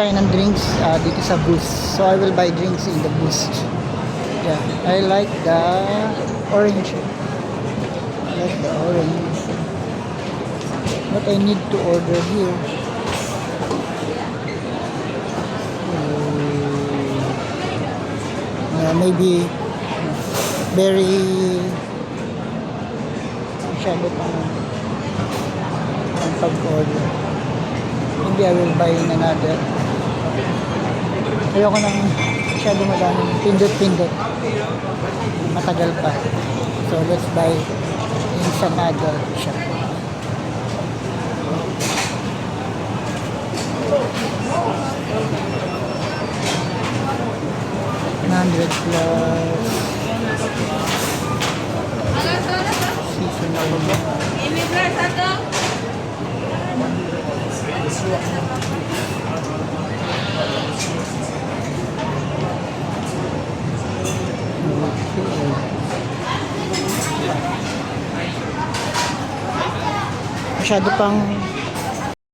tayo ng drinks dito sa booth. So I will buy drinks in the booth. Yeah, I like the orange. I like the orange. What I need to order here? Maybe very masyado pang pag-order. Maybe I will buy in another. Ayoko nang masyado madaming pindot-pindot. Matagal pa. So let's buy in some other shop. $100 plus seasonal. Masyado pang